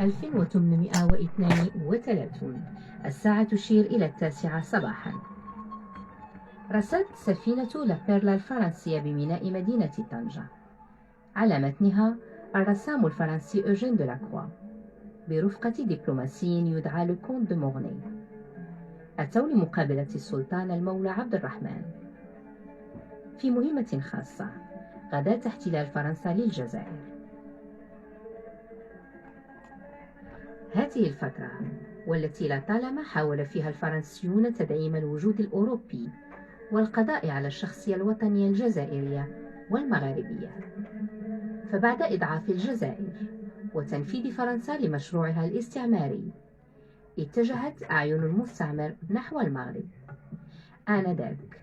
1832. الساعة تشير إلى 9 صباحا. رست سفينة لابيرلا الفرنسية بميناء مدينة طنجة. على متنها الرسام الفرنسي أوجين دلاكروا برفقة دبلوماسي يدعى لكونت دو مورني. أتوا لمقابلة السلطان المولى عبد الرحمن في مهمة خاصة غداة احتلال فرنسا للجزائر. هذه الفترة والتي لطالما حاول فيها الفرنسيون تدعيم الوجود الأوروبي والقضاء على الشخصية الوطنية الجزائرية والمغاربية. فبعد إضعاف الجزائر وتنفيذ فرنسا لمشروعها الاستعماري اتجهت أعين المستعمر نحو المغرب آنذاك،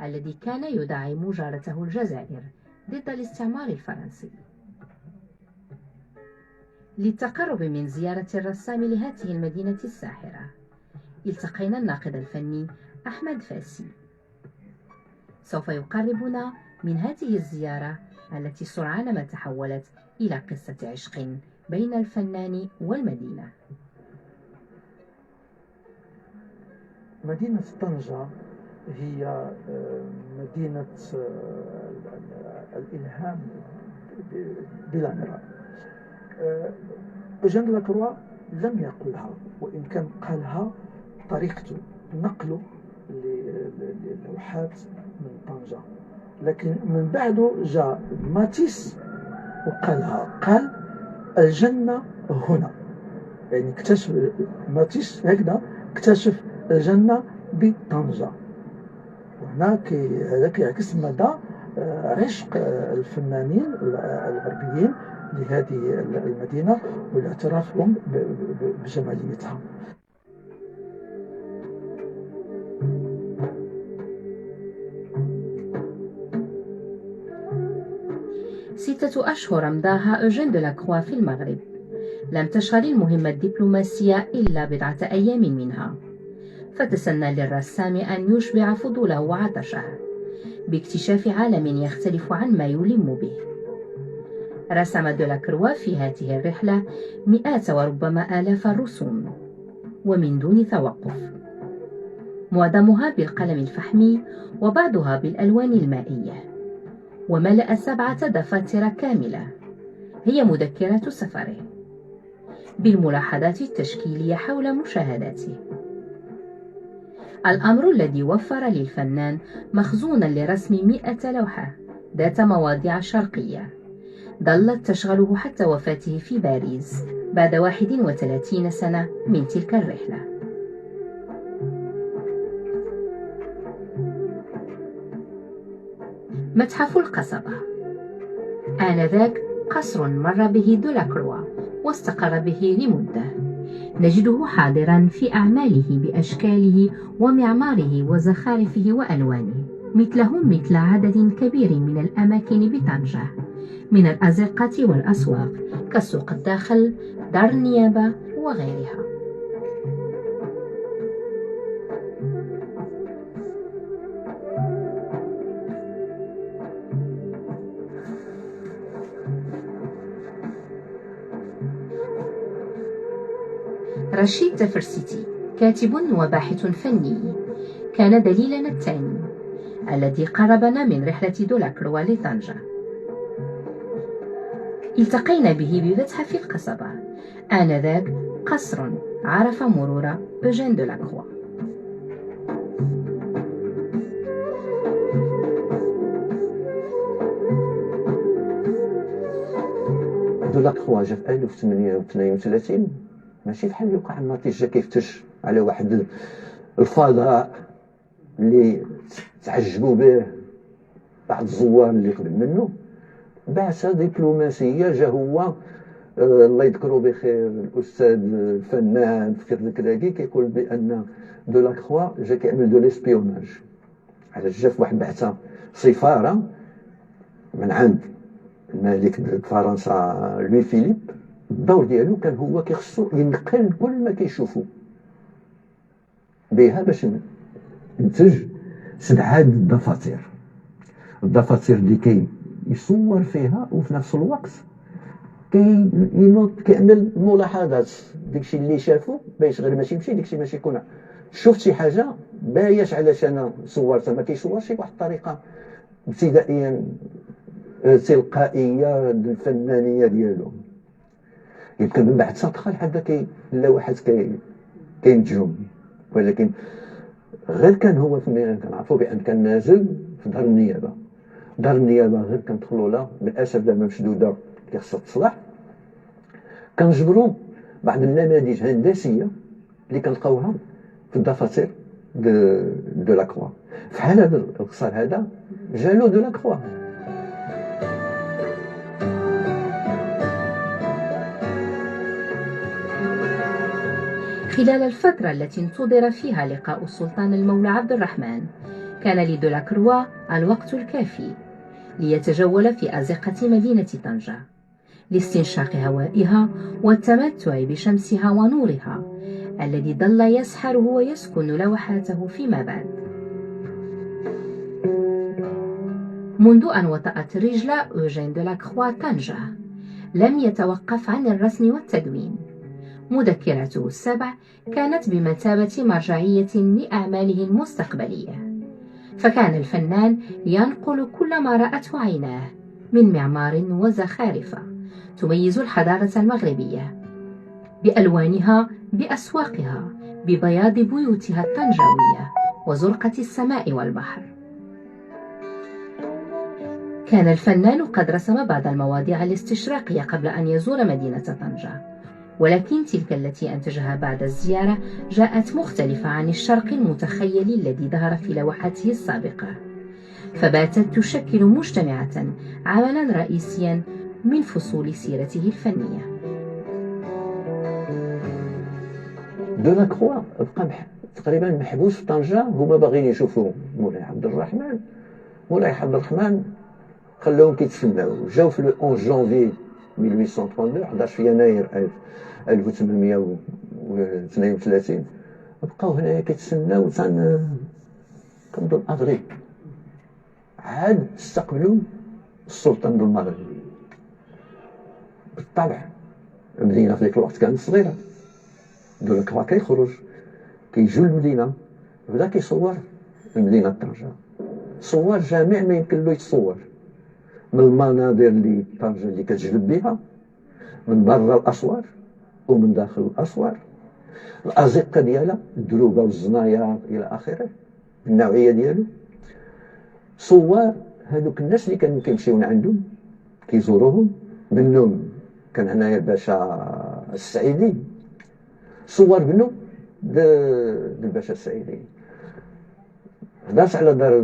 الذي كان يدعم جارته الجزائر ضد الاستعمار الفرنسي. للتقرب من زيارة الرسام لهذه المدينة الساحرة التقينا الناقد الفني أحمد فاسي. سوف يقربنا من هذه الزيارة التي سرعان ما تحولت إلى قصة عشق بين الفنان والمدينة. مدينة طنجة هي مدينة الإلهام بلا مراء. أوجين دلاكروا لم يقلها، وإن كان قالها طريقته نقله للوحات من طنجة، لكن من بعده جاء ماتيس وقالها، قال الجنة هنا. يعني اكتشف ماتيس هكذا، اكتشف الجنة بطنجة. وهنا هذا كيعكس مدى عشق الفنانين الغربيين لهذه المدينة والاعتراف لهم بجماليتها. 6 أشهر أمضاها أوجين دلاكروا في المغرب. لم تشغل المهمة الدبلوماسية إلا بضعة أيام منها، فتسنى للرسام أن يشبع فضوله وعطشه باكتشاف عالم يختلف عن ما يلم به. رسم دلاكروا في هذه الرحلة مئات وربما آلاف الرسوم ومن دون توقف، معظمها بالقلم الفحمي وبعضها بالألوان المائية، وملأ 7 دفاتر كاملة هي مذكرة سفره بالملاحظات التشكيلية حول مشاهداته. الأمر الذي وفر للفنان مخزونا لرسم 100 لوحة ذات مواضيع شرقية ظلت تشغله حتى وفاته في باريس بعد 31 سنة من تلك الرحلة. متحف القصبة. آنذاك قصر مر به دلاكروا واستقر به لمدة، نجده حاضرا في أعماله بأشكاله ومعماره وزخارفه وألوانه، مثلهم مثل عدد كبير من الأماكن بطنجة من الأزقة والأسواق كسوق الداخل، دار النيابة وغيرها. رشيد تفرسيتي كاتب وباحث فني كان دليلنا الثاني الذي قربنا من رحلة دلاكروا لطنجة. التقينا به بمتحف القصبة، آنذاك قصر عرف مرور أوجين دلاكروا. دلاكروا جا في 1832 ماشي بحال يوقع ماتيس جا كيفتش على واحد الفضاء اللي تعجبوا به بعض الزوار اللي قبل منه. بعثة دبلوماسية جا هو الله يذكره بخير الأستاذ الفنان فكر الكراكي كيقول بأن دلاكروا جا كيعمل دو ليسبيوناج، على جا في واحد بعثة سفارة من عند الملك فرنسا لوي فيليب. الدور ديالو كان هو كيخصو ينقل كل ما كيشوفو بها باش ينتج 7 الدفاتر اللي يصور فيها، وفي نفس الوقت كيعمل ملاحظات داكشي اللي شافو باش غير ماشي يمشي داكشي ماشي يكون شفت شي حاجه باياش علاش انا صورتها ما كيصورش بواحد الطريقه ابتدائيا تلقائيه الفنانيه ديالو. يمكن من بعد تدخل حتى اللوحات كينتجهم، ولكن غير كان هو فنان كنعرفوا بان كان نازل في دار النيابه. دار النيابه غير كندخلوا لها بالاسف دابا مشدوده كيخصها تصلح. كنجبروا بعض النماذج هندسيه اللي كنلقاوها في الدفاتر دو لا كروا. فحال هذا القصر هذا جالو دو لا كروا. خلال الفترة التي انتظر فيها لقاء السلطان المولى عبد الرحمن، كان لدولاكروا الوقت الكافي ليتجول في أزقة مدينة طنجة لاستنشاق هوائها والتمتع بشمسها ونورها الذي ظل يسحره ويسكن لوحاته فيما بعد. منذ أن وطأت رجل أوجين دولاكروا طنجة لم يتوقف عن الرسم والتدوين. مذكرته السبع كانت بمثابة مرجعية لأعماله المستقبلية، فكان الفنان ينقل كل ما رأته عيناه من معمار وزخارف تميز الحضارة المغربية بألوانها، بأسواقها، ببياض بيوتها الطنجاوية وزرقة السماء والبحر. كان الفنان قد رسم بعض المواضيع الاستشراقية قبل أن يزور مدينة طنجة، ولكن تلك التي أنتجها بعد الزيارة جاءت مختلفة عن الشرق المتخيل الذي ظهر في لوحاته السابقة، فباتت تشكل مجتمعة عملا رئيسيا من فصول سيرته الفنية. دولاكروا بقى تقريبا محبوس في طنجة. هما باغيين يشوفوا مولاي عبد الرحمن. مولاي عبد الرحمن خلاهم كيتسناو. جاو في لو 11 جانفي 1832 11 يناير 1832 بقاو هنايا كيتسناو كنظن افريل. عاد استقبلوا السلطان ديال المغرب. بالطبع المدينه في ذاك الوقت كانت صغيره. دولاكروا كيخرج كيجوا للمدينه، بدا كيصور المدينه طنجة. صور جميع ما يمكن له يتصور من المناظر اللي طنجة اللي كتجلب بها، من برا الاسوار ومن داخل الاسوار، الازقه ديالها، الدروبه والزناير الى اخره النوعيه ديالو. صور هذوك الناس اللي كانوا كيمشيو عندهم كيزوروهم، منهم كان هنايا الباشا السعيدي. صور بنو الباشا السعيدي. هضرت على دار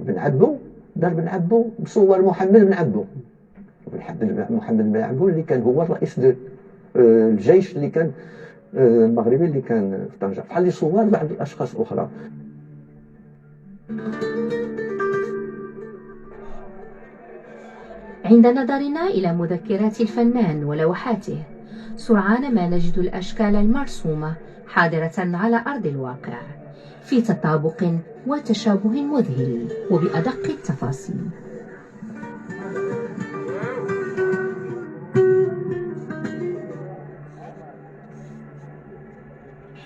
بن عبو. دار بن عبو مصور محمد بن عبو. محمد بن عبو اللي كان هو الرئيس الجيش اللي كان المغربي اللي كان في طنجة. بحال اللي صور بعض الاشخاص الاخرى. عند نظرنا إلى مذكرات الفنان ولوحاته، سرعان ما نجد الأشكال المرسومة حاضرة على أرض الواقع في تطابق وتشابه مذهل وبأدق التفاصيل.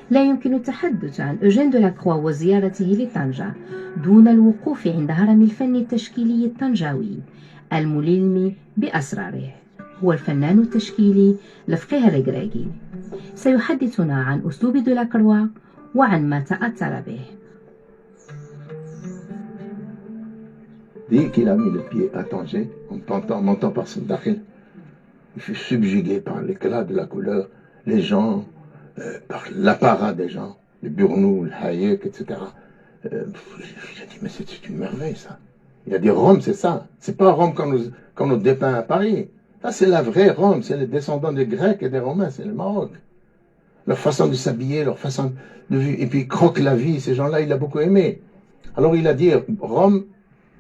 لا يمكن التحدث عن أوجين دولاكروا وزيارته لطنجة دون الوقوف عند هرم الفن التشكيلي الطنجاوي الملم بأسراره. هو الفنان التشكيلي لفقيه الركراكي. سيحدثنا عن أسلوب دولاكروا وعن ما تأثر به. Dès qu'il a mis le pied à Tanger, on entend par son dakhil, il fut subjugué par l'éclat de la couleur, les gens, par l'apparat des gens, le Burnou, le Hayek, etc. J'ai dit, mais c'est une merveille ça. Il a dit, Rome, c'est ça. C'est pas Rome comme nous dépeint à Paris. Là, c'est la vraie Rome, c'est les descendants des Grecs et des Romains, c'est le Maroc. Leur façon de s'habiller, leur façon de vivre, et puis croque la vie, ces gens-là, il a beaucoup aimé. Alors il a dit, Rome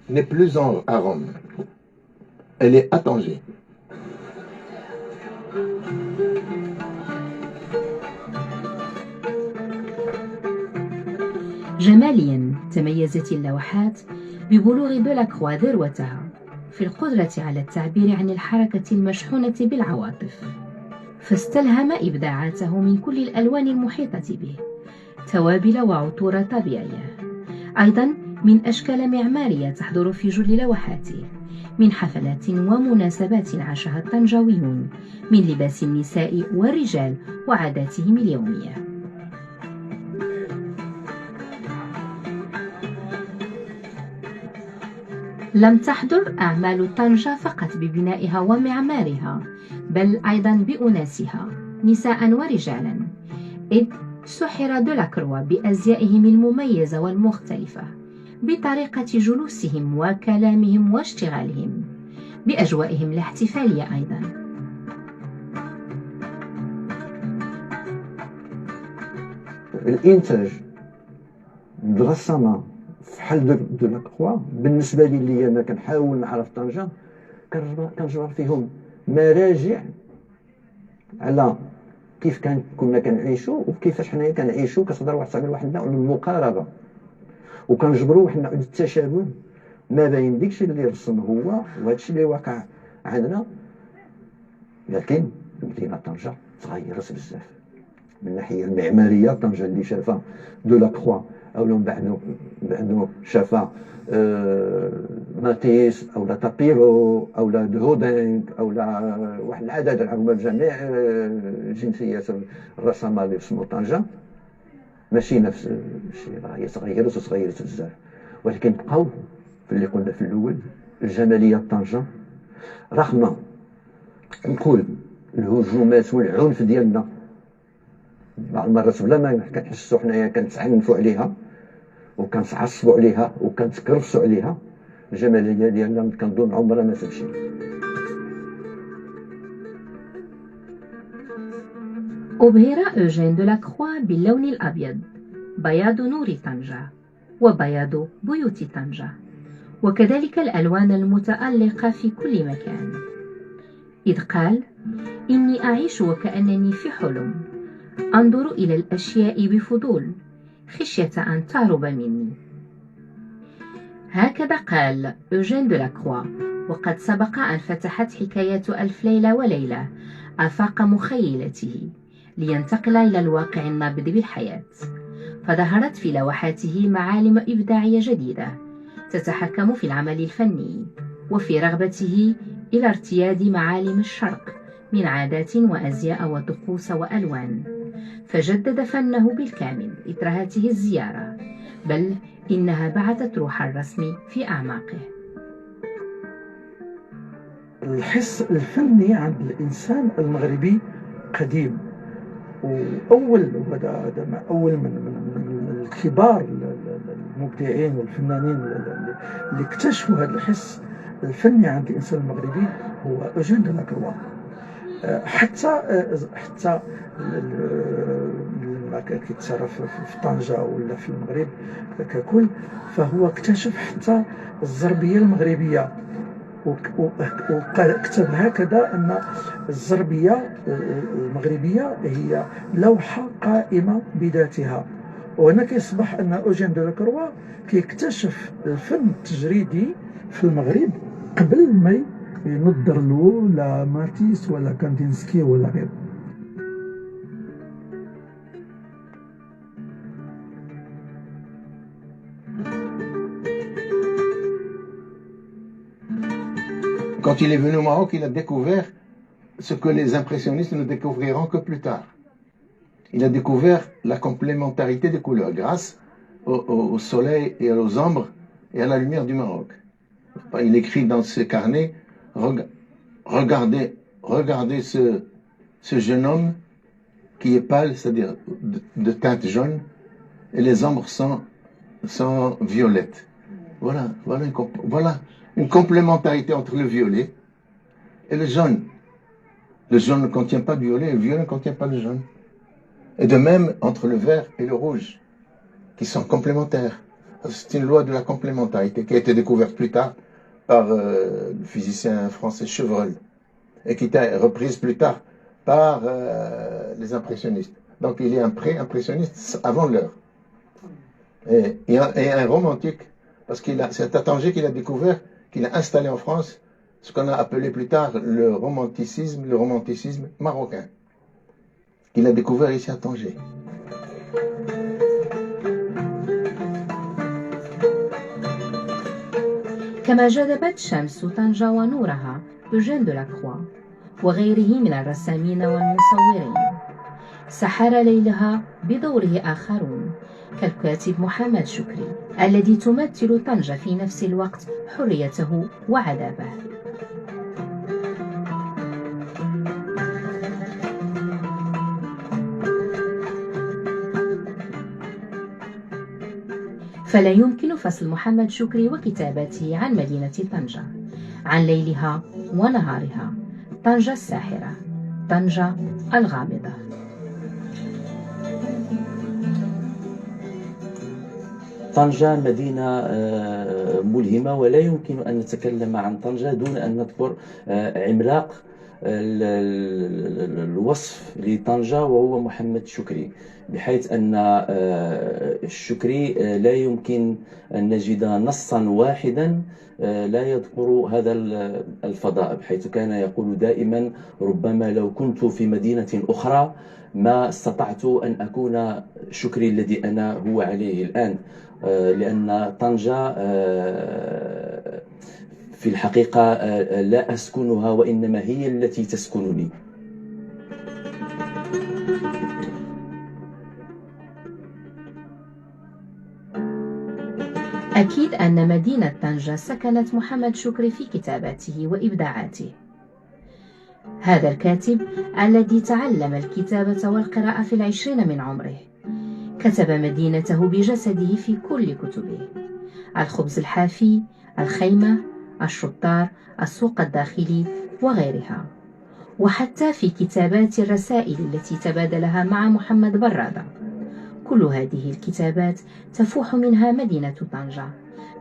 n'est plus à Rome, elle est à Tanger. جماليا تميزت اللوحات ببلوغ دولاكروا ذروتها، في القدرة على التعبير عن الحركة المشحونة بالعواطف، فاستلهم إبداعاته من كل الألوان المحيطة به، توابل وعطور طبيعية، أيضا من أشكال معمارية تحضر في جل لوحاته، من حفلات ومناسبات عاشها الطنجاويون، من لباس النساء والرجال وعاداتهم اليومية. لم تحضر أعمال طنجة فقط ببنائها ومعمارها، بل أيضا بأناسها نساء ورجالا، إذ سحر دولاكروا بأزيائهم المميزة والمختلفة، بطريقة جلوسهم وكلامهم واشتغالهم، بأجوائهم الاحتفالية أيضا. الإنتاج الرسامة في حال دولاكروا بالنسبة لي أنا كنحاول نعرف طنجة، كنجبر فيهم مراجع على كيف كنا كنعيشوا وكيفاش حنايا كنعيشوا، كتقدر تعمل واحد النوع من المقاربه، وكنجبروا واحد النوع من التشابه ما بين داكشي اللي رسم هو وهادشي اللي واقع عندنا. لكن مدينه طنجه تغيرت بزاف من الناحيه المعماريه. طنجه اللي شافها دولاكروا او من بعده شافها ماتيس او لا تابيرو او لا دهودينغ او لا واحد العدد العظيم من جميع جنسيات الرسامه اللي رسموا طنجه، ماشي نفس الشيء، راه هي تغيرت بزاف. ولكن بقاو في اللي قلنا في الاول، الجماليه طنجه رغم نقول الهجومات والعنف ديالنا بعض المرات بلا ما كنحسوا حنايا كنتعنفوا عليها وكنتعصبوا عليها وكنتكرفسوا عليها، الجماليه ديالنا كنظن عمرها ما تمشي. أبهر أوجين دولاكروا باللون الأبيض، بياض نور طنجة وبياض بيوت طنجة، وكذلك الألوان المتألقة في كل مكان، إذ قال: إني أعيش وكأنني في حلم، أنظر إلى الأشياء بفضول خشية أن تهرب مني. هكذا قال أوجين دولاكروا، وقد سبق أن فتحت حكاية ألف ليلة وليلة آفاق مخيلته لينتقل إلى الواقع النابض بالحياة، فظهرت في لوحاته معالم إبداعية جديدة تتحكم في العمل الفني، وفي رغبته إلى ارتياد معالم الشرق من عادات وأزياء وطقوس وألوان، فجدد فنه بالكامل إثر هذه الزيارة، بل إنها بعثت روح الرسم في أعماقه. الحس الفني عند الإنسان المغربي قديم، وأول من الكبار المبدعين والفنانين اللي اكتشفوا هذا الحس الفني عند الإنسان المغربي هو أوجين دولاكروا. حتى لما كيتصرف في طنجة ولا في المغرب ككل، فهو اكتشف حتى الزربية المغربية، وكتب هكذا أن الزربية المغربية هي لوحة قائمة بذاتها. وهنا كيصبح أن أوجين دولاكروا كيكتشف الفن التجريدي في المغرب قبل ما ينظر له لا ماتيس ولا كاندينسكي ولا غيره. Quand il est venu au Maroc, il a découvert ce que les impressionnistes ne découvriront que plus tard. Il a découvert la complémentarité des couleurs grâce au soleil et aux ombres et à la lumière du Maroc. Il écrit dans ce carnet: regardez ce jeune homme qui est pâle, c'est-à-dire de teinte jaune, et les ombres sont violettes. Voilà une complémentarité entre le violet et le jaune. Le jaune ne contient pas de violet, le violet ne contient pas de jaune. Et de même entre le vert et le rouge, qui sont complémentaires. C'est une loi de la complémentarité qui a été découverte plus tard par le physicien français Chevreul et qui a été reprise plus tard par les impressionnistes. Donc il est un pré-impressionniste avant l'heure. Et un romantique, parce c'est à Tanger qu'il a découvert, qu'il a installé en France ce qu'on a appelé plus tard le romanticisme marocain, qu'il a découvert ici à Tanger. كما جذبت شمس طنجة ونورها أوجين دلاكروا وغيره من الرسامين والمصورين، سحر ليلها بدوره آخرون كالكاتب محمد شكري الذي تمثل طنجة في نفس الوقت حريته وعذابه. فلا يمكن فصل محمد شكري وكتاباته عن مدينة طنجة، عن ليلها ونهارها، طنجة الساحرة، طنجة الغامضة. طنجة مدينة ملهمة، ولا يمكن أن نتكلم عن طنجة دون أن نذكر عملاق الوصف لطنجة وهو محمد شكري، بحيث أن الشكري لا يمكن أن نجد نصا واحدا لا يذكر هذا الفضاء، بحيث كان يقول دائما ربما لو كنت في مدينة أخرى ما استطعت أن أكون شكري الذي أنا هو عليه الآن، لأن طنجة في الحقيقة لا أسكنها وإنما هي التي تسكنني. أكيد أن مدينة طنجة سكنت محمد شكري في كتاباته وإبداعاته. هذا الكاتب الذي تعلم الكتابة والقراءة في 20 من عمره كتب مدينته بجسده في كل كتبه: الخبز الحافي، الخيمة، الشطار، السوق الداخلي وغيرها، وحتى في كتابات الرسائل التي تبادلها مع محمد برادة. كل هذه الكتابات تفوح منها مدينة طنجة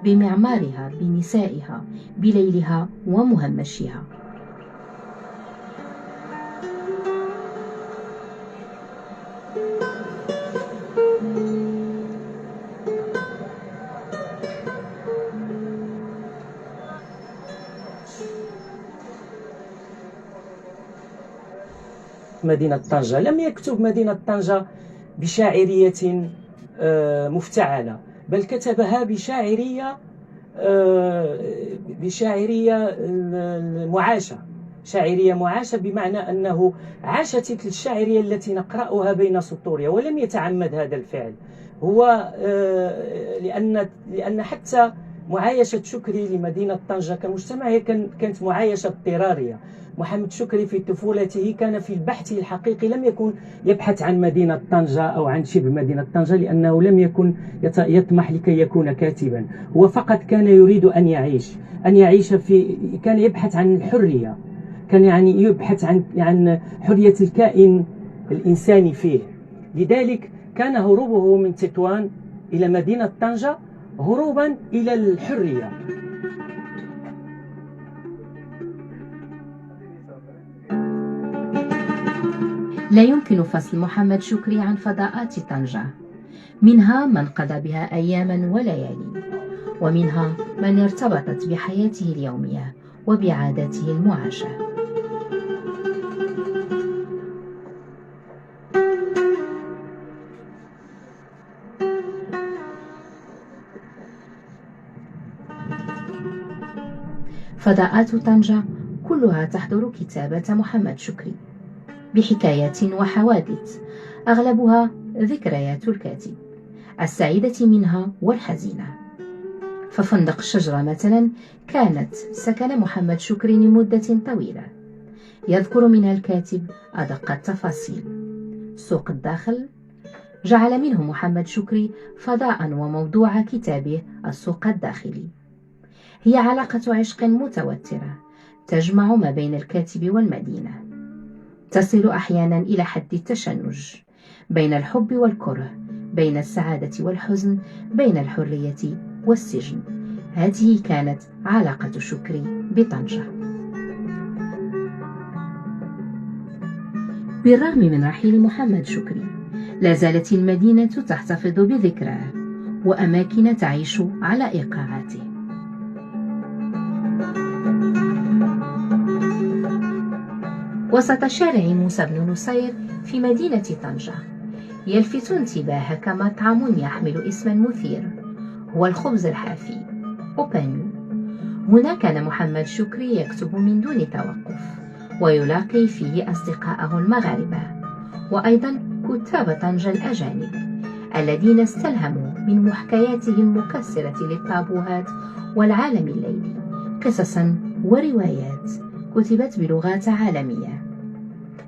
بمعمارها، بنسائها، بليلها ومهمشها. مدينة طنجة لم يكتب مدينة طنجة بشاعرية مفتعلة، بل كتبها بشاعرية معاشة، شاعرية معاشة، بمعنى أنه عاش تلك الشاعرية التي نقرأها بين سطورها، ولم يتعمد هذا الفعل هو، لأن حتى معايشة شكري لمدينة طنجة كمجتمع هي كانت معايشة اضطرارية. محمد شكري في طفولته كان في البحث الحقيقي لم يكن يبحث عن مدينة طنجة أو عن شبه مدينة طنجة، لأنه لم يكن يطمح لكي يكون كاتبا، هو فقط كان يريد أن يعيش كان يبحث عن الحرية، كان يعني يبحث عن حرية الكائن الإنساني فيه. لذلك كان هروبه من تطوان إلى مدينة طنجة هروبا إلى الحرية. لا يمكن فصل محمد شكري عن فضاءات طنجة، منها من قضى بها أياما وليالي، ومنها من ارتبطت بحياته اليومية وبعاداته المعاشة. فضاءات طنجة كلها تحضر كتابة محمد شكري بحكايات وحوادث أغلبها ذكريات الكاتب، السعيدة منها والحزينة. ففندق الشجرة مثلا كانت سكن محمد شكري لمدة طويلة، يذكر منها الكاتب أدق التفاصيل. سوق الداخل جعل منه محمد شكري فضاء وموضوع كتابه السوق الداخلي. هي علاقة عشق متوترة تجمع ما بين الكاتب والمدينة، تصل أحيانا إلى حد التشنج، بين الحب والكره، بين السعادة والحزن، بين الحرية والسجن. هذه كانت علاقة شكري بطنجة. بالرغم من رحيل محمد شكري لا زالت المدينة تحتفظ بذكراه وأماكن تعيش على إيقاعاته. وسط شارع موسى بن نصير في مدينة طنجة يلفت انتباهك مطعم يحمل اسما مثير، هو الخبز الحافي أوبانيو. هنا كان محمد شكري يكتب من دون توقف ويلاقي فيه أصدقاءه المغاربة وأيضا كتاب طنجة الأجانب الذين استلهموا من محكياته المكسرة للطابوهات والعالم الليلي قصصا وروايات كتبت بلغات عالمية.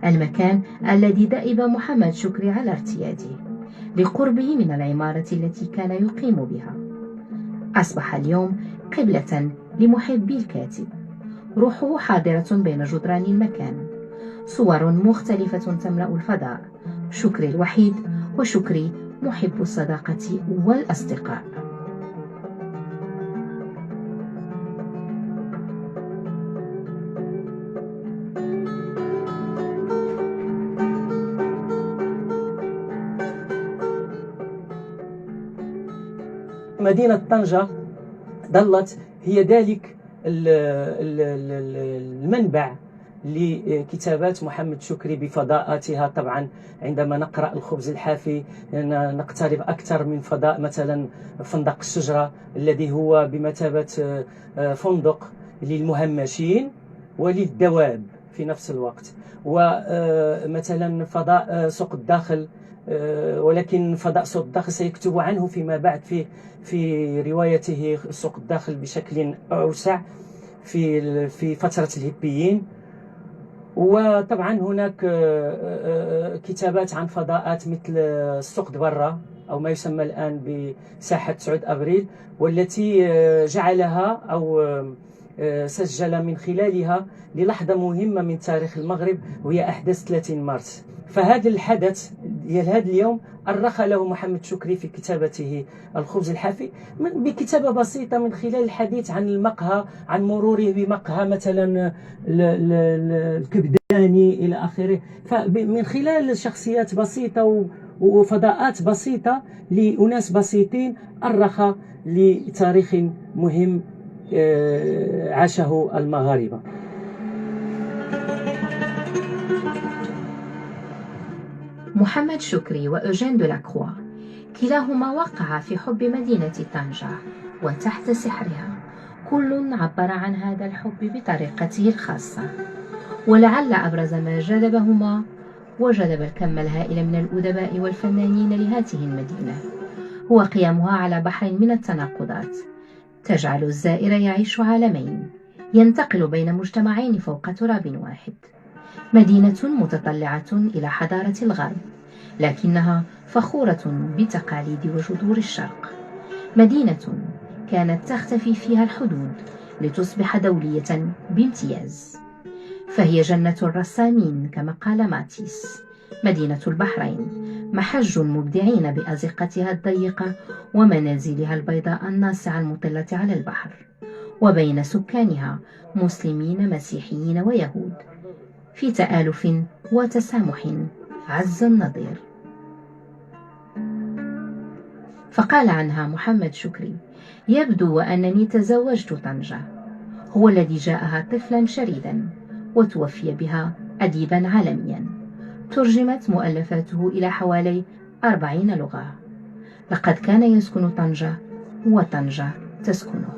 المكان الذي دأب محمد شكري على ارتياده لقربه من العمارة التي كان يقيم بها أصبح اليوم قبلة لمحبي الكاتب. روحه حاضرة بين جدران المكان، صور مختلفة تملأ الفضاء، شكري الوحيد وشكري محب الصداقة والأصدقاء. مدينة طنجة ظلت هي ذلك المنبع لكتابات محمد شكري بفضاءاتها. طبعا عندما نقرأ الخبز الحافي نقترب أكثر من فضاء مثلا فندق الشجرة الذي هو بمثابة فندق للمهمشين وللدواب في نفس الوقت، ومثلا فضاء سوق الداخل، ولكن فضاء سوق الداخل سيكتب عنه فيما بعد في روايته سوق الداخل بشكل أوسع في فترة الهيبيين. وطبعا هناك كتابات عن فضاءات مثل السوق برا أو ما يسمى الآن بساحة 9 أبريل، والتي جعلها أو سجل من خلالها للحظة مهمة من تاريخ المغرب وهي أحداث 30 مارس. فهذا الحدث ديال هذا اليوم أرخ له محمد شكري في كتابته الخبز الحافي بكتابة بسيطة من خلال الحديث عن المقهى، عن مروره بمقهى مثلا الكبداني إلى آخره، فمن خلال شخصيات بسيطة وفضاءات بسيطة لأناس بسيطين أرخ لتاريخ مهم عاشه المغاربة. محمد شكري وأوجين دولاكروا كلاهما وقع في حب مدينة طنجة وتحت سحرها، كل عبر عن هذا الحب بطريقته الخاصة. ولعل أبرز ما جذبهما وجذب الكم الهائل من الأدباء والفنانين لهذه المدينة هو قيامها على بحر من التناقضات تجعل الزائر يعيش عالمين، ينتقل بين مجتمعين فوق تراب واحد. مدينة متطلعة إلى حضارة الغرب لكنها فخورة بتقاليد وجذور الشرق. مدينة كانت تختفي فيها الحدود لتصبح دولية بامتياز، فهي جنة الرسامين كما قال ماتيس. مدينة البحرين محج المبدعين بأزقتها الضيقة ومنازلها البيضاء الناصعة المطلة على البحر، وبين سكانها مسلمين مسيحيين ويهود في تآلف وتسامح عز النظير. فقال عنها محمد شكري: يبدو وأنني تزوجت طنجة. هو الذي جاءها طفلا شريدا وتوفي بها أديبا عالميا، ترجمت مؤلفاته إلى حوالي 40 لغة. لقد كان يسكن طنجة وطنجة تسكنه.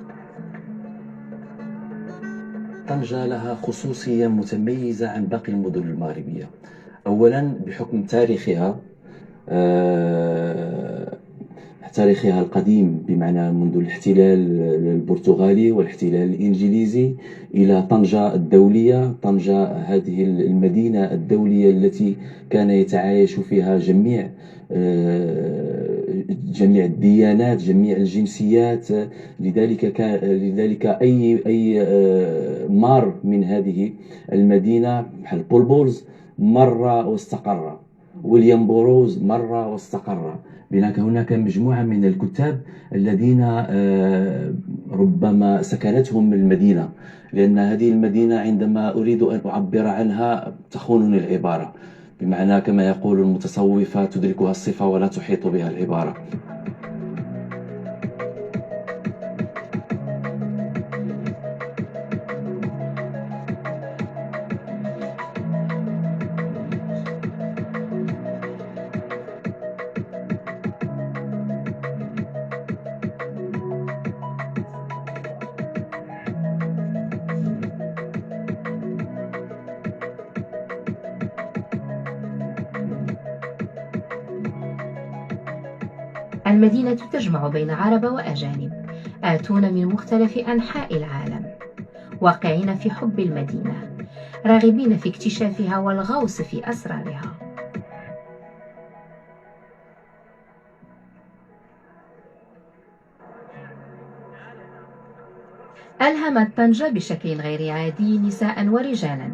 طنجة لها خصوصية متميزة عن باقي المدن المغربية. أولا بحكم تاريخها القديم، بمعنى منذ الاحتلال البرتغالي والاحتلال الإنجليزي إلى طنجة الدولية. طنجة هذه المدينة الدولية التي كان يتعايش فيها جميع الديانات، جميع الجنسيات. لذلك أي مار من هذه المدينة بحال بول بولز مر واستقر، ويليام بوروز مر واستقر. هناك مجموعة من الكتاب الذين ربما سكنتهم المدينة، لأن هذه المدينة عندما أريد أن أعبر عنها تخونني العبارة، بمعنى كما يقول المتصوفة: تدركها الصفة ولا تحيط بها العبارة. المدينة تجمع بين عرب وأجانب آتون من مختلف أنحاء العالم، واقعين في حب المدينة، راغبين في اكتشافها والغوص في أسرارها. ألهمت طنجة بشكل غير عادي نساء ورجالا،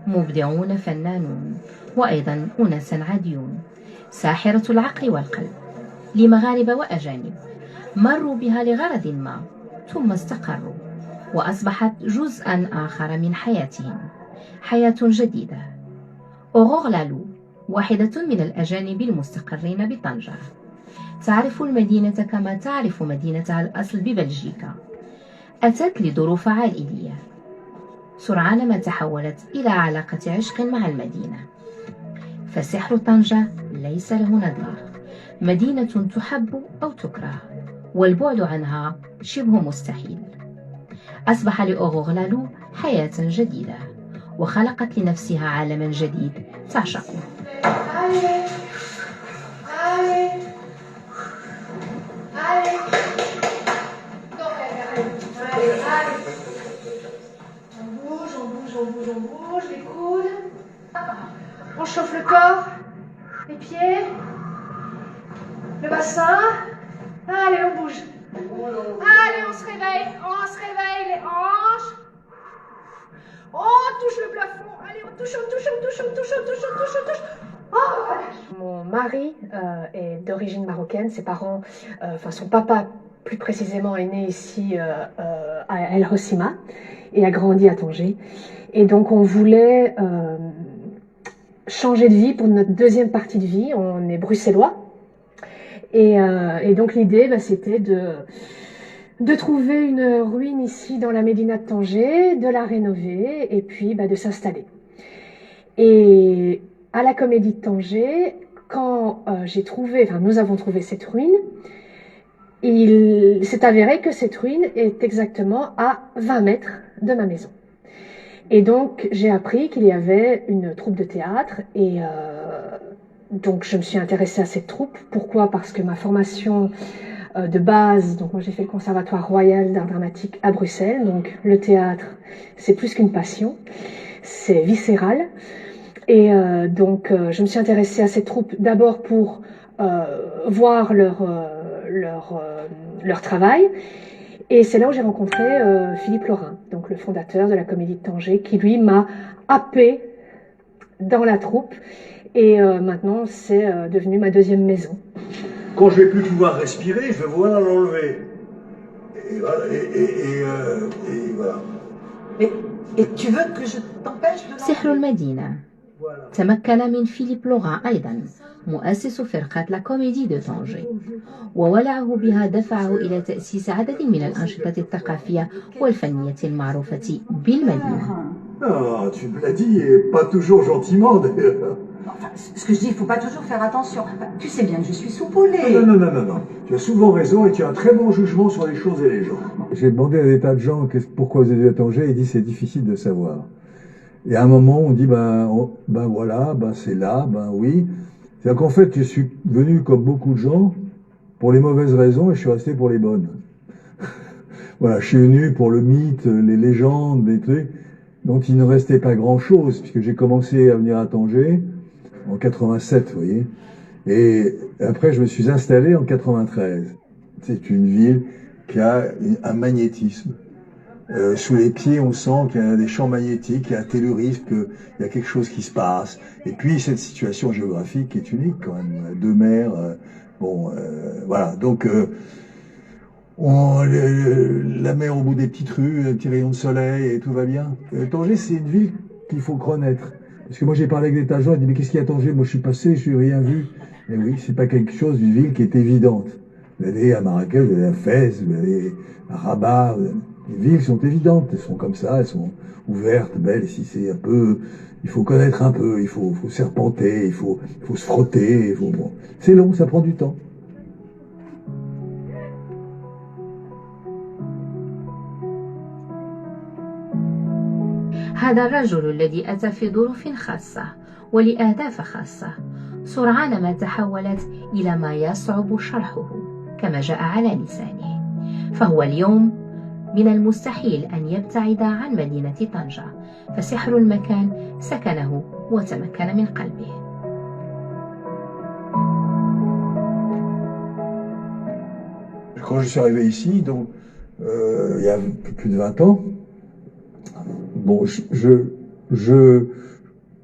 مبدعون فنانون، وأيضا أناسا عاديون، ساحرة العقل والقلب لمغاربة وأجانب مروا بها لغرض ما ثم استقروا وأصبحت جزءا آخر من حياتهم، حياة جديدة. أوغور لالو واحدة من الأجانب المستقرين بطنجة، تعرف المدينة كما تعرف مدينتها الأصل ببلجيكا. أتت لظروف عائلية، سرعان ما تحولت إلى علاقة عشق مع المدينة، فسحر طنجة ليس له نظير، مدينة تحب أو تكره، والبعد عنها شبه مستحيل. أصبح لأوغور لالو حياة جديدة، وخلقت لنفسها عالما جديد تعشقه. On bouge les coudes, on chauffe le corps, les pieds, le bassin. Allez, on bouge. Allez, on se réveille, les hanches. On touche le plafond. Allez, on touche. Oh. Mon mari est d'origine marocaine. Ses parents, son papa plus précisément, est né ici à El Hoceima et a grandi à Tanger. Et donc on voulait changer de vie pour notre deuxième partie de vie. On est bruxellois. Et donc l'idée, c'était de trouver une ruine ici dans la médina de Tanger, de la rénover et puis de s'installer. Et à la Comédie de Tanger, quand nous avons trouvé cette ruine, il s'est avéré que cette ruine est exactement à 20 mètres de ma maison. Et donc j'ai appris qu'il y avait une troupe de théâtre et donc je me suis intéressée à cette troupe. Pourquoi? Parce que ma formation de base, donc moi j'ai fait le Conservatoire Royal d'Art Dramatique à Bruxelles, donc le théâtre c'est plus qu'une passion, c'est viscéral. Et donc je me suis intéressée à cette troupe d'abord pour voir leur travail. Et c'est là où j'ai rencontré Philippe Laurin, donc le fondateur de la Comédie de Tanger, qui lui m'a happé dans la troupe. Et maintenant, c'est devenu ma deuxième maison. Quand je vais plus pouvoir respirer, je vais vouloir l'enlever. Et voilà. Et voilà. Et tu veux que je t'empêche de l'enlever? سحر المدينة. تمكن من فيليب لوغان أيضا، مؤسس فرقة لا كوميدي دو طنجة، وولعه بها دفعه إلى تأسيس عدد من الأنشطة الثقافية والفنية المعروفة بالمدينة. Ah, tu me l'as dit, et pas toujours gentiment d'ailleurs. Enfin, ce que je dis, il ne faut pas toujours faire attention. Tu sais bien que je suis soupoulée. Non. Tu as souvent raison et tu as un très bon jugement sur les choses et les gens. J'ai demandé à des tas de gens pourquoi vous êtes à Tanger, ils disent c'est difficile de savoir. Et à un moment, on dit c'est là, oui. C'est-à-dire qu'en fait, je suis venu comme beaucoup de gens pour les mauvaises raisons et je suis resté pour les bonnes. Voilà, je suis venu pour le mythe, les légendes, les trucs dont il ne restait pas grand-chose, puisque j'ai commencé à venir à Tanger en 87, vous voyez. Et après, je me suis installé en 93. C'est une ville qui a un magnétisme. Sous les pieds, on sent qu'il y a des champs magnétiques, il y a un tellurisme, qu'il y a quelque chose qui se passe. Et puis, cette situation géographique est unique quand même. 2 mers, voilà. Donc, la mer au bout des petites rues, un petit rayon de soleil et tout va bien. Tanger, c'est une ville qu'il faut connaître. Parce que moi, j'ai parlé avec des tas de gens, ils disent, mais qu'est-ce qu'il y a à Tanger? Moi, je suis passé, je n'ai rien vu. Mais oui, c'est pas quelque chose d'une ville qui est évidente. Vous allez à Marrakech, vous allez à Fès, vous allez à Rabat, les villes sont évidentes, elles sont comme ça, elles sont ouvertes, belles. Ici, c'est un peu, il faut connaître un peu, il faut serpenter, il faut se frotter, c'est long, ça prend du temps. هذا الرجل الذي أتى في ظروف خاصة ولأهداف خاصة سرعان ما تحولت إلى ما يصعب شرحه. كما جاء على لسانه، فهو اليوم من المستحيل أن يبتعد عن مدينة طنجة، فسحر المكان سكنه وتمكن من قلبه. Quand je suis arrivé ici, donc, il y a plus de 20 ans, bon,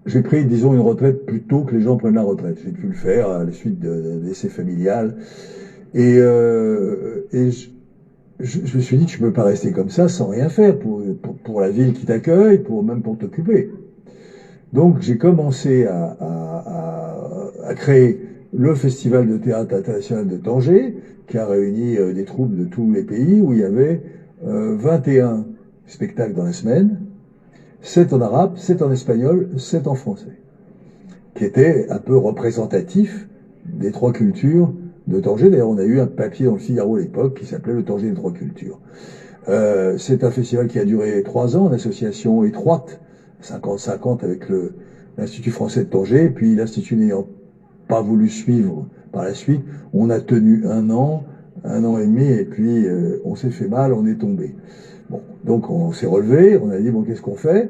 j'ai pris, disons, une retraite plus tôt que les gens prennent la retraite. J'ai pu le faire à la suite de l'essai familial. Et je me suis dit que je ne peux pas rester comme ça sans rien faire pour la ville qui t'accueille, même pour t'occuper. Donc j'ai commencé à créer le Festival de théâtre international de Tanger, qui a réuni des troupes de tous les pays, où il y avait 21 spectacles dans la semaine, 7 en arabe, 7 en espagnol, 7 en français, qui étaient un peu représentatifs des trois cultures de Tanger. D'ailleurs, on a eu un papier dans le Figaro à l'époque qui s'appelait Le Tanger des trois cultures. C'est un festival qui a duré 3 ans, en association étroite, 50-50 avec l'Institut français de Tanger, puis l'Institut n'ayant pas voulu suivre par la suite, on a tenu 1 an et demi, et puis on s'est fait mal, on est tombé. Bon, donc on s'est relevé, on a dit bon, qu'est-ce qu'on fait?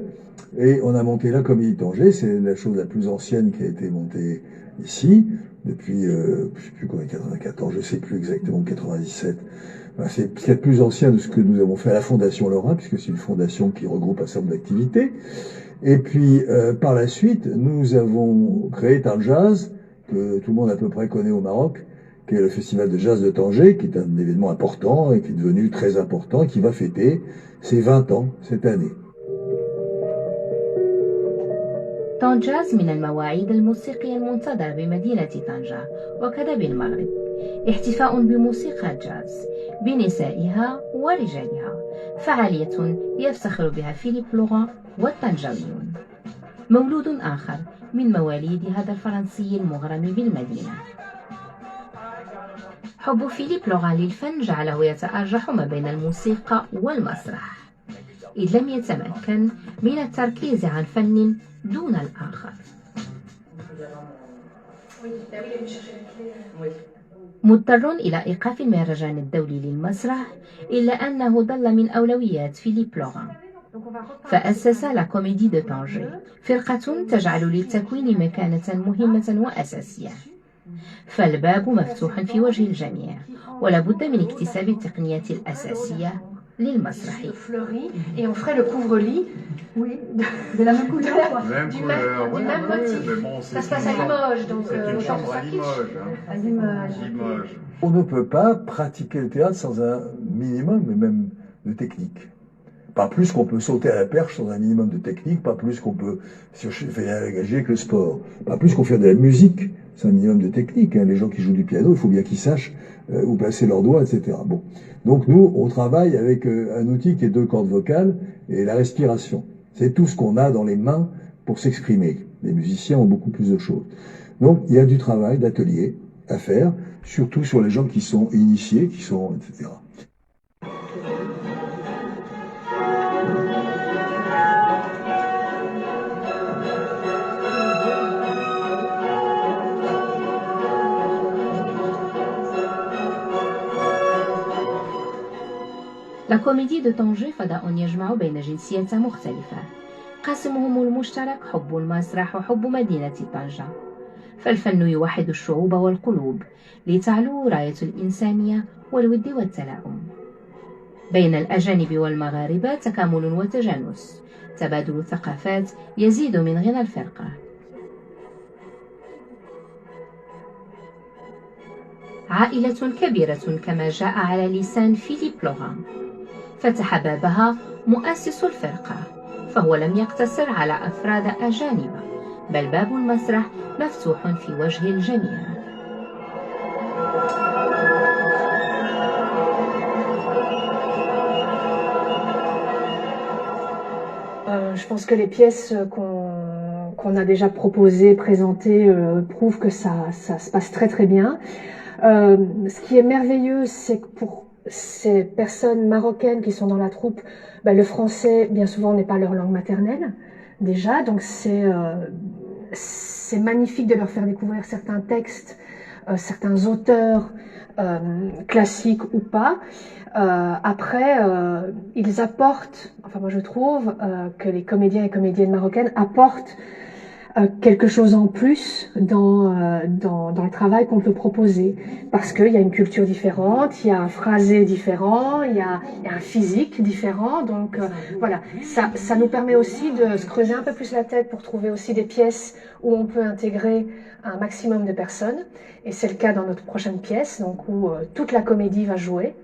Et on a monté la Comédie de Tanger, c'est la chose la plus ancienne qui a été montée ici, depuis, je sais plus combien, 94, je sais plus exactement, 97. Enfin, c'est ce qu'il y a de plus ancien de ce que nous avons fait à la Fondation Laura, puisque c'est une fondation qui regroupe un certain nombre d'activités. Et puis, par la suite, nous avons créé Tanjaz, que tout le monde à peu près connaît au Maroc, qui est le festival de jazz de Tanger, qui est un événement important et qui est devenu très important, qui va fêter ses 20 ans cette année. طنجاز من المواعيد الموسيقية المنتظرة بمدينة طنجة وكذا بالمغرب، احتفاء بموسيقى الجاز بنسائها ورجالها، فعالية يفتخر بها فيليب لوغان والطنجاويون. مولود آخر من مواليد هذا الفرنسي المغرم بالمدينة. حب فيليب لوغان للفن جعله يتأرجح ما بين الموسيقى والمسرح، إذ لم يتمكن من التركيز عن فن دون الآخر. مضطر إلى إيقاف المهرجان الدولي للمسرح، إلا أنه ظل من أولويات فيليب لوغان، فأسس لا كوميدي دو طنجي، فرقة تجعل للتكوين مكانة مهمة وأساسية. فالباب مفتوح في وجه الجميع، ولا بد من اكتساب التقنيات الأساسية للمسرح. Et on ferait le couvre-lit, oui, de la même couleur, du même motif. Ça se passe à Limoges, donc c'est une chambre à Limoges. À Limoges. On ne peut pas pratiquer le théâtre sans un minimum, mais même de technique. Pas plus qu'on peut sauter à la perche sans un minimum de technique, pas plus qu'on peut se faire engager avec le sport, pas plus qu'on fait de la musique, c'est un minimum de technique. Hein. Les gens qui jouent du piano, il faut bien qu'ils sachent où placer leurs doigts, etc. Bon. Donc nous, on travaille avec un outil qui est 2 cordes vocales et la respiration. C'est tout ce qu'on a dans les mains pour s'exprimer. Les musiciens ont beaucoup plus de choses. Donc il y a du travail d'atelier à faire, surtout sur les gens qui sont initiés, qui sont, etc. لا كوميدي دو طنجة فضاء يجمع بين جنسيات مختلفة، قاسمهم المشترك حب المسرح وحب مدينة طنجة. فالفن يوحد الشعوب والقلوب لتعلو راية الإنسانية والود والتلاؤم. بين الأجانب والمغاربة تكامل وتجانس، تبادل الثقافات يزيد من غنى الفرقة. عائلة كبيرة كما جاء على لسان فيليب لوغان، فتح بابها مؤسس الفرقة، فهو لم يقتصر على أفراد أجانب، بل باب المسرح مفتوح في وجه الجميع. Je pense que les pièces qu'on a déjà proposées, présentées, prouvent que ça se passe très très bien. Ce qui est merveilleux, c'est que pour ces personnes marocaines qui sont dans la troupe, le français, bien souvent, n'est pas leur langue maternelle, déjà. Donc c'est magnifique de leur faire découvrir certains textes certains auteurs classiques ou pas. Après, ils apportent, enfin moi je trouve que les comédiens et comédiennes marocaines apportent quelque chose en plus dans le travail qu'on peut proposer, parce qu'il y a une culture différente, il y a un phrasé différent, il y a un physique différent, donc voilà, ça nous permet aussi de se creuser un peu plus la tête pour trouver aussi des pièces où on peut intégrer un maximum de personnes, et c'est le cas dans notre prochaine pièce, donc où toute la comédie va jouer.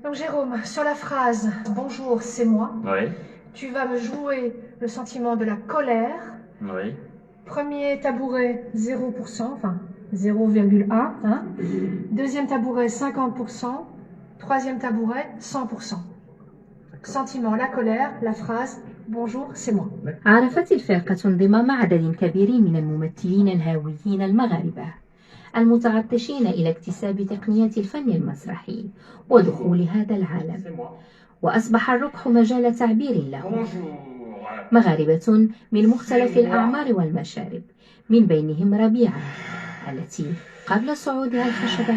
Donc Jérôme, sur la phrase « Bonjour, c'est moi Oui. », tu vas me jouer le sentiment de la colère. Oui. Premier tabouret, 0%, enfin 0,1. Hein. Deuxième tabouret, 50%. Troisième tabouret, 100%. Sentiment, la colère, la phrase « Bonjour, c'est moi ». عرفت الفرقة انضمام عدد كبير من الممثلين الهاويين المغاربة المتعطشين إلى اكتساب تقنيات الفن المسرحي ودخول هذا العالم، وأصبح الرقح مجال تعبير لهم. مغاربة من مختلف الأعمار والمشارب، من بينهم ربيعة التي قبل صعودها الخشبة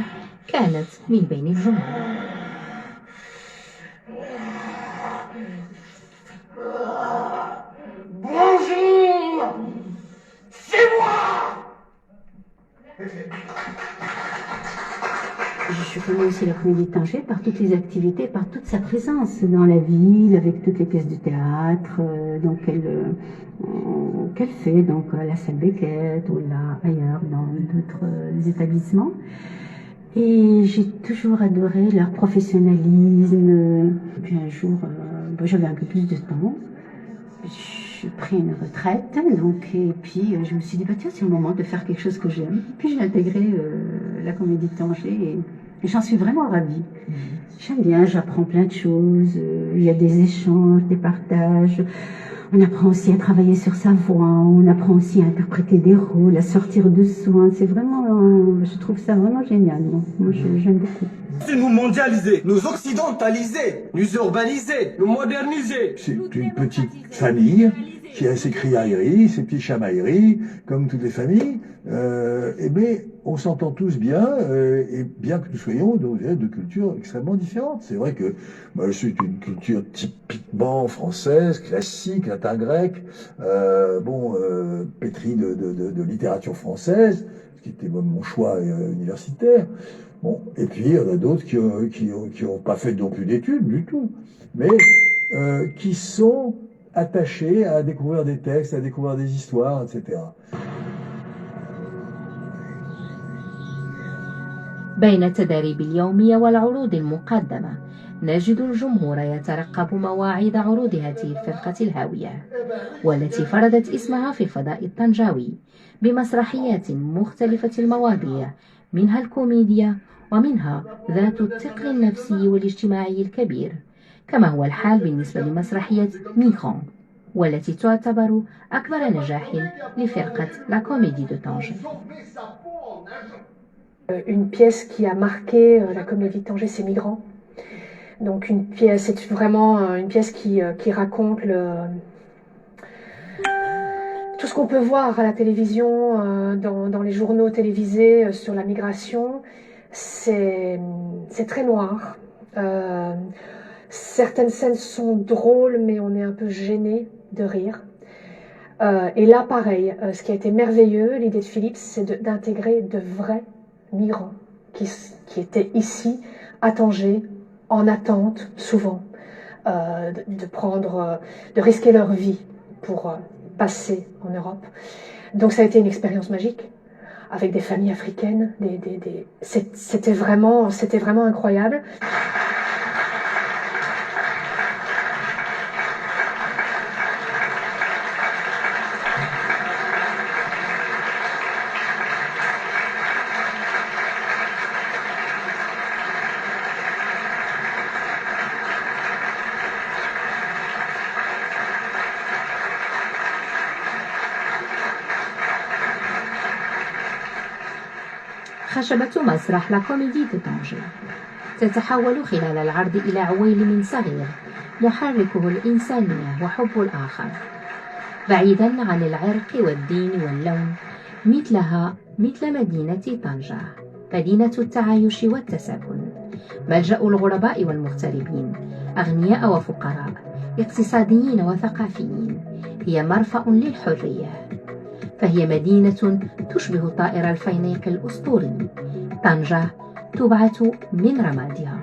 كانت من بين الجمهور. Bonjour, c'est moi. Je connais aussi la Comédie de Tanger par toutes les activités, par toute sa présence dans la ville, avec toutes les pièces de théâtre qu'elle fait, donc à la salle Beckett ou là ailleurs dans d'autres établissements. Et j'ai toujours adoré leur professionnalisme. Puis un jour, j'avais un peu plus de temps. J'ai pris une retraite, et puis je me suis dit, tiens, c'est le moment de faire quelque chose que j'aime. Puis j'ai intégré la Comédie de Tanger et j'en suis vraiment ravie. J'aime bien, j'apprends plein de choses, il y a des échanges, des partages. On apprend aussi à travailler sur sa voix, on apprend aussi à interpréter des rôles, à sortir de soi. C'est vraiment, je trouve ça vraiment génial. Moi, j'aime beaucoup. C'est nous mondialiser, nous occidentaliser, nous urbaniser, nous moderniser. C'est une petite famille qui a ses criailleries, ses petites chamailleries, comme toutes les familles. Mais on s'entend tous bien, et bien que nous soyons de cultures extrêmement différentes. C'est vrai que je suis d'une culture typiquement française, classique, latin-grec, pétrie de littérature française, ce qui était mon choix universitaire. Bon, et puis il y en a d'autres qui ont pas fait non plus d'études du tout, mais qui sont attachés à découvrir des textes, à découvrir des histoires, etc. بين التدريب اليومي والعروض المقدمة نجد الجمهور يترقب مواعيد عروض هذه الفرقة الهاوية، والتي فرضت اسمها في الفضاء الطنجاوي بمسرحيات مختلفة المواضيع، منها الكوميديا ومنها ذات الثقل النفسي والاجتماعي الكبير، كما هو الحال بالنسبة لمسرحية ميغران، والتي تعتبر أكبر نجاح لفرقة لا كوميدي دو طنجة. Une pièce qui a marqué la Comédie de Tanger, c'est Migrants. Donc une pièce, c'est vraiment une pièce qui raconte tout ce qu'on peut voir à la télévision, dans les journaux télévisés sur la migration. C'est très noir. Certaines scènes sont drôles, mais on est un peu gêné de rire. Et là, pareil, ce qui a été merveilleux, l'idée de Philippe, c'est d'intégrer de vrais migrants qui étaient ici, à Tanger, en attente, souvent, de risquer leur vie pour passer en Europe. Donc ça a été une expérience magique, avec des familles africaines, c'était vraiment incroyable. خشبة مسرح لا كوميدي دو طنجة تتحول خلال العرض إلى عويلم صغير محركه الإنسانية وحب الآخر، بعيدا عن العرق والدين واللون، مثلها مثل مدينة طنجة، مدينة التعايش والتساكن، ملجأ الغرباء والمغتربين، أغنياء وفقراء، اقتصاديين وثقافيين، هي مرفأ للحرية. فهي مدينة تشبه طائر الفينيق الأسطوري، طنجة تبعث من رمادها.